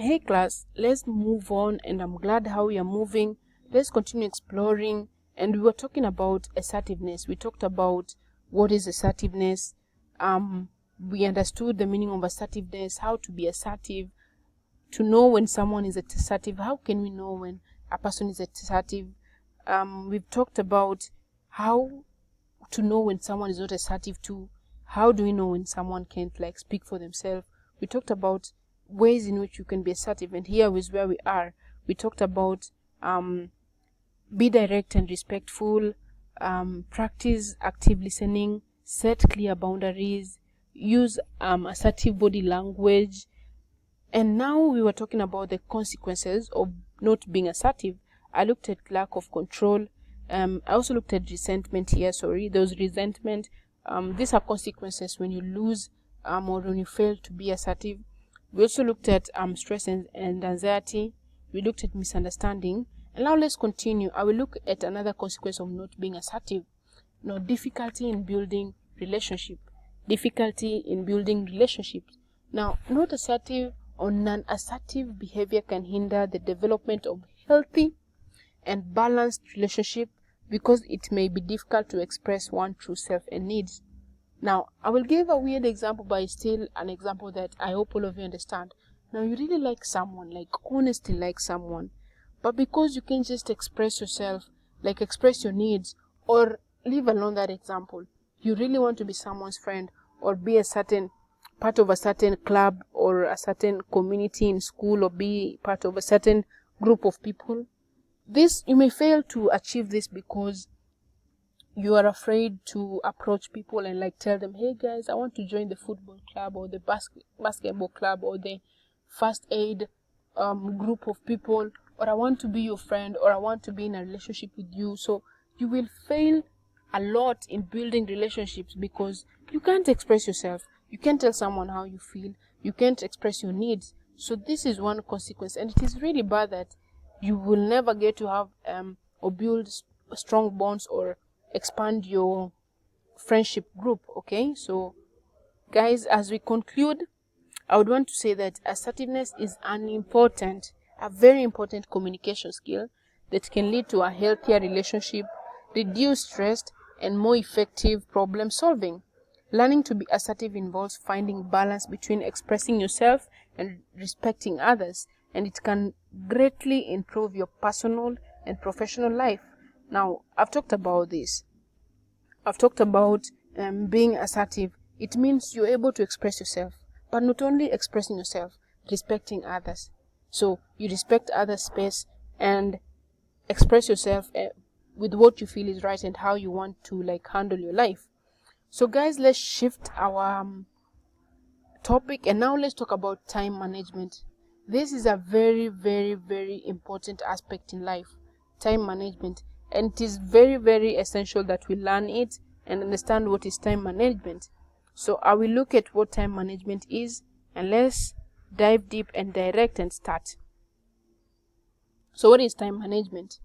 Hey class, let's move on, and I'm glad how we are moving. Let's continue exploring. And we were talking about assertiveness. We talked about what is assertiveness. We understood the meaning of assertiveness, how to be assertive, to know when someone is assertive. How can we know when a person is assertive? We've talked about how to know when someone is not assertive too. How do we know when someone can't speak for themselves? We talked about ways in which you can be assertive, and here is where we are. We talked about be direct and respectful, practice active listening, set clear boundaries, use assertive body language. And now we were talking about the consequences of not being assertive. I looked at lack of control. I also looked at resentment here. There was resentment. These are consequences when you lose or when you fail to be assertive. We also looked at stress and anxiety. We looked at misunderstanding. And now let's continue. I will look at another consequence of not being assertive. Now, difficulty in building relationship. Difficulty in building relationships. Now, not assertive or non-assertive behavior can hinder the development of healthy and balanced relationship because it may be difficult to express one's true self and needs. Now, I will give a weird example, but it's still an example that I hope all of you understand. Now, you really like someone, honestly like someone, but because you can't just express yourself, express your needs, or leave alone that example, you really want to be someone's friend or be a certain part of a certain club or a certain community in school or be part of a certain group of people. You may fail to achieve this because you are afraid to approach people and tell them, hey guys, I want to join the football club or the basketball club or the first aid group of people, or I want to be your friend, or I want to be in a relationship with you. So you will fail a lot in building relationships because you can't express yourself. You can't tell someone how you feel. You can't express your needs. So this is one consequence, and it is really bad that you will never get to have or build strong bonds or expand your friendship group. Okay, so guys, as we conclude, I would want to say that assertiveness is a very important communication skill that can lead to a healthier relationship, reduce stress, and more effective problem solving. Learning to be assertive involves finding balance between expressing yourself and respecting others, and it can greatly improve your personal and professional life. Now, I've talked about this. I've talked about being assertive. It means you're able to express yourself, but not only expressing yourself, respecting others. So you respect others' space and express yourself with what you feel is right and how you want to handle your life. So guys, let's shift our topic, and now let's talk about time management. This is a very, very, very important aspect in life, time management, and it is very, very essential that we learn it and understand what is time management. So I will look at what time management is, and let's dive deep and direct and start. So what is time management?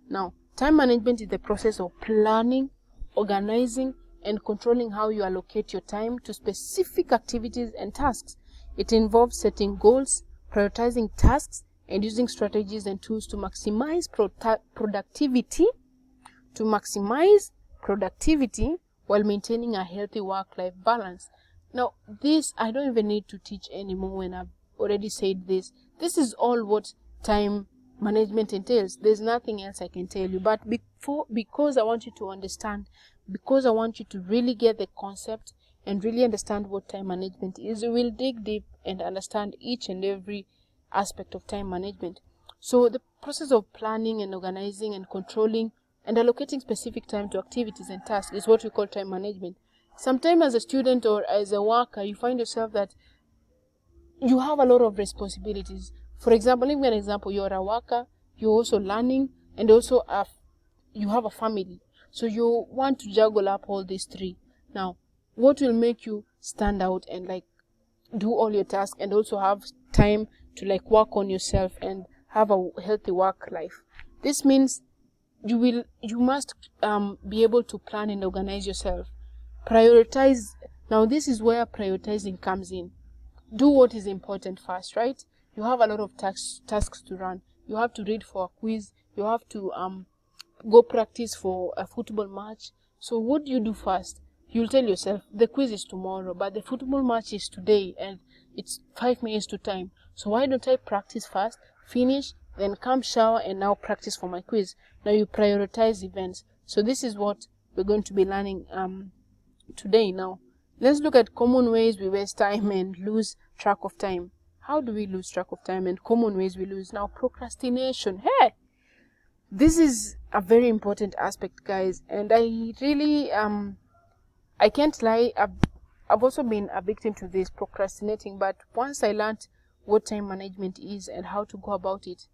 Now, time management is the process of planning, organizing, and controlling how you allocate your time to specific activities and tasks. It involves setting goals, prioritizing tasks, and using strategies and tools to maximize productivity while maintaining a healthy work-life balance. Now, this I don't even need to teach anymore when I've already said this. This is all what time management entails. There's nothing else I can tell you, but because I want you to understand, because I want you to really get the concept and really understand what time management is, we will dig deep and understand each and every aspect of time management. So the process of planning and organizing and controlling and allocating specific time to activities and tasks is what we call time management. Sometimes as a student or as a worker, you find yourself that you have a lot of responsibilities. For example, give me an example. You're a worker, you're also learning, and also you have a family. So you want to juggle up all these three. Now, what will make you stand out and do all your tasks and also have time to work on yourself and have a healthy work life? This means you must be able to plan and organize yourself. Prioritize. Now, this is where prioritizing comes in. Do what is important first, right? you have a lot of tasks to run. You have to read for a quiz. You have to go practice for a football match. So what do you do first? You'll tell yourself the quiz is tomorrow, but the football match is today, and it's 5 minutes to time. So why don't I practice first, finish, then come shower, and now practice for my quiz? Now you prioritize events. So this is what we're going to be learning today. Now let's look at common ways we waste time and lose track of time. How do we lose track of time and common ways we lose? Now, procrastination. Hey, this is a very important aspect, guys, and I really I can't lie, I've also been a victim to this procrastinating. But once I learned what time management is and how to go about it,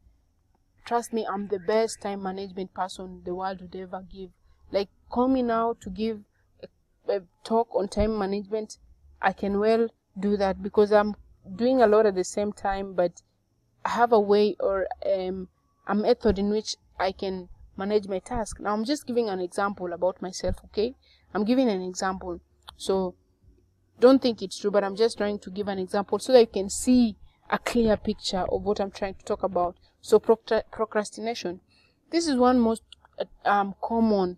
trust me, I'm the best time management person the world would ever give. Like, call me now to give a talk on time management. I can well do that because I'm doing a lot at the same time, but I have a way or a method in which I can manage my task. Now I'm just giving an example about myself, okay? I'm giving an example, so don't think it's true, but I'm just trying to give an example so that you can see a clear picture of what I'm trying to talk about. So procrastination, this is one most common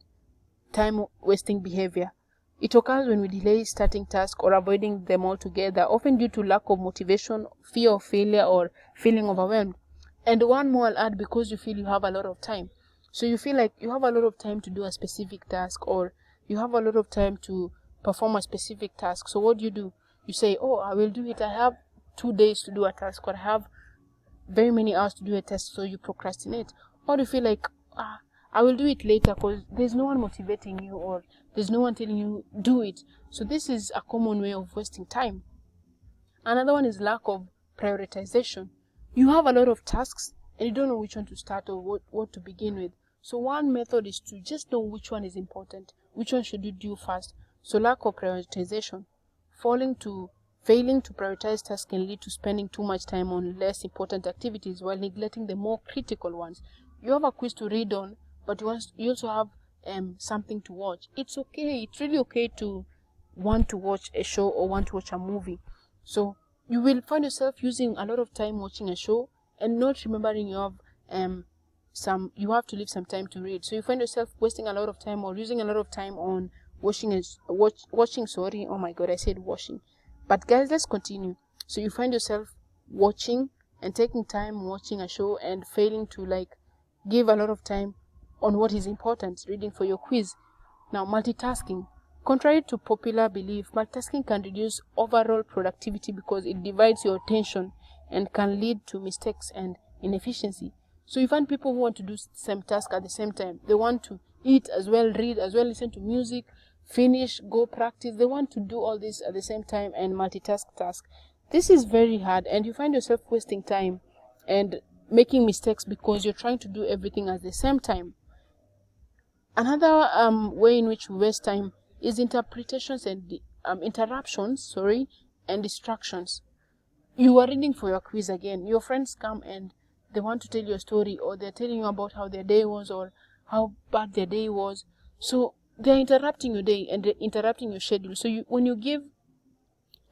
time wasting behavior. It occurs when we delay starting tasks or avoiding them altogether, often due to lack of motivation, fear of failure, or feeling overwhelmed. And one more I'll add, because you feel you have a lot of time. So you feel like you have a lot of time to do a specific task, or you have a lot of time to perform a specific task. So what do? You say, oh, I will do it. I have 2 days to do a task, or I have very many hours to do a task. So you procrastinate. Or you feel like, I will do it later because there's no one motivating you, or there's no one telling you do it. So this is a common way of wasting time. Another one is lack of prioritization. You have a lot of tasks and you don't know which one to start or what to begin with. So one method is to just know which one is important, which one should you do first. So lack of prioritization. Failing to prioritize tasks can lead to spending too much time on less important activities while neglecting the more critical ones. You have a quiz to read on, but you also have something to watch. It's okay. It's really okay to want to watch a show or want to watch a movie. So you will find yourself using a lot of time watching a show and not remembering you have to leave some time to read. So you find yourself wasting a lot of time or using a lot of time on watching. Sorry, oh my god, I said washing. But guys, let's continue. So you find yourself watching and taking time watching a show and failing to give a lot of time on what is important, reading for your quiz. Now, multitasking. Contrary to popular belief, multitasking can reduce overall productivity because it divides your attention and can lead to mistakes and inefficiency. So you find people who want to do same task at the same time. They want to eat as well, read as well, listen to music, finish, go practice. They want to do all this at the same time and multitask task. This is very hard, and you find yourself wasting time and making mistakes because you're trying to do everything at the same time. Another way in which we waste time is interpretations and interruptions, and distractions. You are reading for your quiz again. Your friends come and they want to tell you a story, or they're telling you about how their day was or how bad their day was. So they're interrupting your day and they're interrupting your schedule. So when you give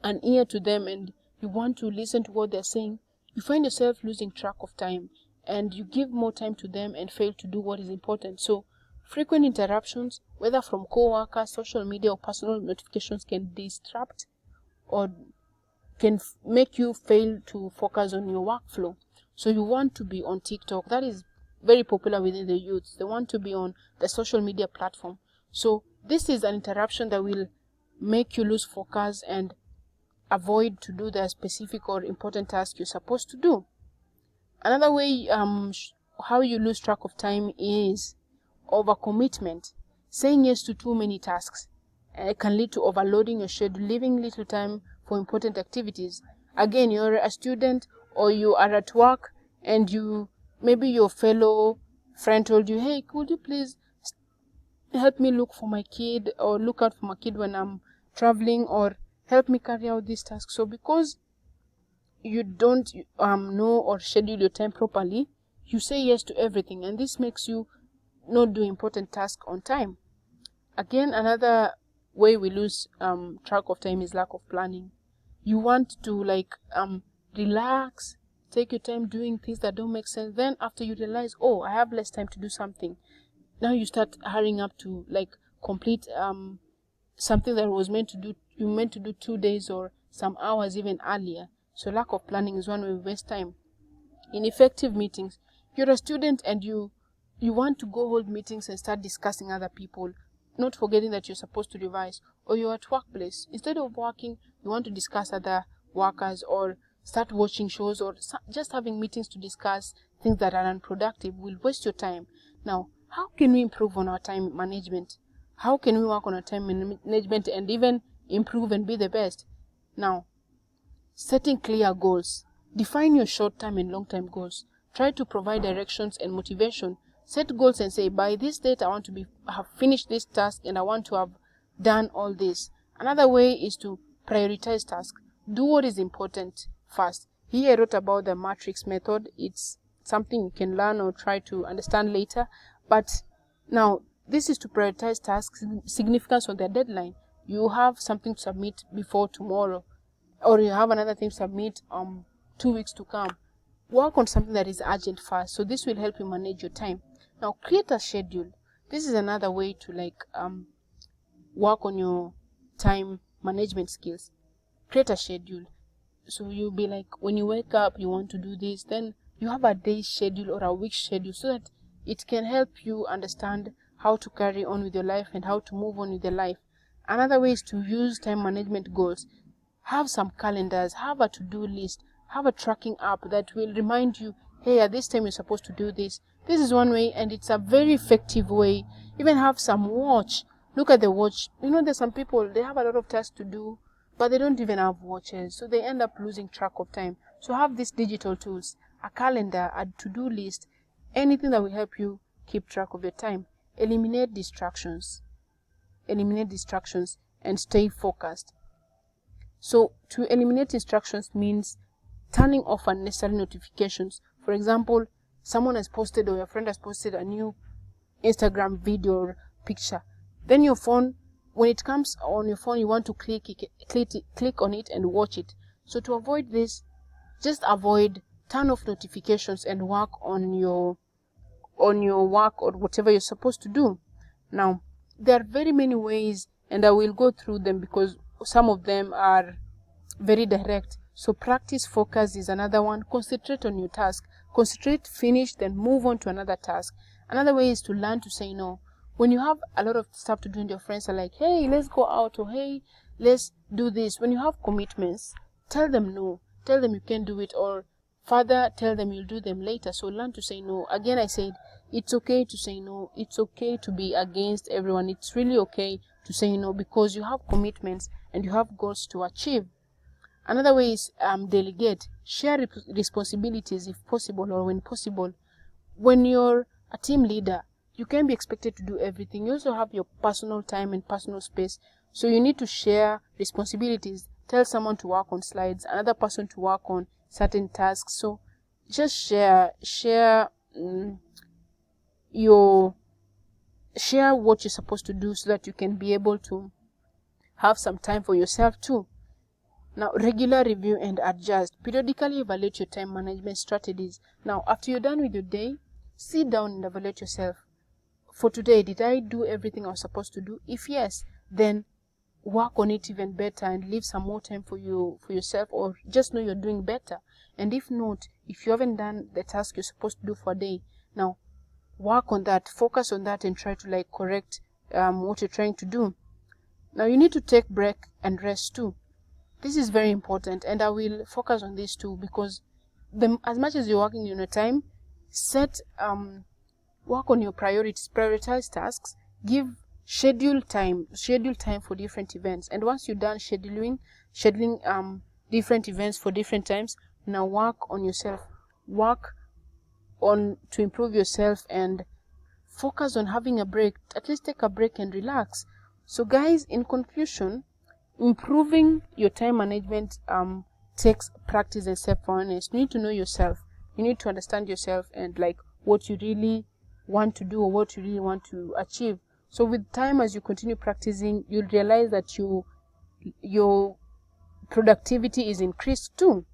an ear to them and you want to listen to what they're saying, you find yourself losing track of time and you give more time to them and fail to do what is important. So frequent interruptions, whether from co-workers, social media, or personal notifications, can distract or can make you fail to focus on your workflow. So you want to be on TikTok. That is very popular within the youth. They want to be on the social media platform. So this is an interruption that will make you lose focus and avoid to do the specific or important task you're supposed to do. Another way how you lose track of time is overcommitment. Saying yes to too many tasks can lead to overloading your schedule, leaving little time for important activities. Again, you're a student or you are at work and maybe your fellow friend told you, hey, could you please help me look for my kid or look out for my kid when I'm traveling, or help me carry out this task. So because you don't know or schedule your time properly, you say yes to everything, and this makes you not do important tasks on time. Again, another way we lose track of time is lack of planning. You want to relax, take your time doing things that don't make sense. Then after you realize, oh, I have less time to do something, now you start hurrying up to like complete something that was meant to do 2 days or some hours even earlier. So lack of planning is one way we waste time. Ineffective meetings. You're a student and you want to go hold meetings and start discussing other people, not forgetting that you're supposed to revise. Or you're at workplace, instead of working, you want to discuss other workers or start watching shows or just having meetings to discuss things that are unproductive. Will waste your time. Now, how can we improve on our time management? How can we work on our time management and even improve and be the best? Now, setting clear goals. Define your short-term and long-term goals. Try to provide directions and motivation. Set goals and say, by this date I want to have finished this task and I want to have done all this. Another way is to prioritize tasks. Do what is important first. Here I wrote about the matrix method. It's something you can learn or try to understand later. But now, this is to prioritize tasks, significance on their deadline. You have something to submit before tomorrow, or you have another thing to submit 2 weeks to come. Work on something that is urgent first. So this will help you manage your time. Now, create a schedule. This is another way to work on your time management skills. Create a schedule. So you'll be like, when you wake up, you want to do this, then you have a day schedule or a week schedule so that it can help you understand how to carry on with your life and how to move on with your life. Another way is to use time management goals. Have some calendars, have a to-do list, have a tracking app that will remind you, hey, at this time you're supposed to do this. This is one way, and it's a very effective way. Even have some watch. Look at the watch. You know, there's some people, they have a lot of tasks to do, but they don't even have watches, so they end up losing track of time. So have these digital tools, a calendar, a to-do list, anything that will help you keep track of your time. Eliminate distractions. Eliminate distractions and stay focused. So to eliminate distractions means turning off unnecessary notifications. For example, someone has posted or your friend has posted a new Instagram video or picture. Then your phone, when it comes on your phone, you want to click on it and watch it. So to avoid this, just turn off notifications and work on your work or whatever you're supposed to do. Now, there are very many ways, and I will go through them because some of them are very direct. So practice focus is another one. Concentrate on your task. Concentrate, finish, then move on to another task. Another way is to learn to say no. When you have a lot of stuff to do and your friends are like, hey, let's go out, or hey, let's do this. When you have commitments, tell them no. Tell them you can't do it, or further, tell them you'll do them later. So learn to say no. Again, I said, it's okay to say no. It's okay to be against everyone. It's really okay to say no because you have commitments and you have goals to achieve. Another way is delegate. Share responsibilities if possible or when possible. When you're a team leader, you can't be expected to do everything. You also have your personal time and personal space. So you need to share responsibilities. Tell someone to work on slides, another person to work on certain tasks. So just share what you're supposed to do so that you can be able to have some time for yourself too. Now, regular review and adjust. Periodically evaluate your time management strategies. Now, after you're done with your day, sit down and evaluate yourself. For today, did I do everything I was supposed to do? If yes, then work on it even better and leave some more time for yourself, or just know you're doing better. And if not, if you haven't done the task you're supposed to do for a day, now work on that, focus on that, and try to correct what you're trying to do. Now you need to take break and rest too. This is very important, and I will focus on this too because as much as you're working on your time, work on your priorities, prioritize tasks, schedule time for different events. And once you're done scheduling different events for different times, now work on yourself. Work on to improve yourself and focus on having a break. At least take a break and relax. So guys, in conclusion, improving your time management takes practice and self-awareness. You need to know yourself. You need to understand yourself and what you really want to do or what you really want to achieve. So with time, as you continue practicing, you'll realize that your productivity is increased too.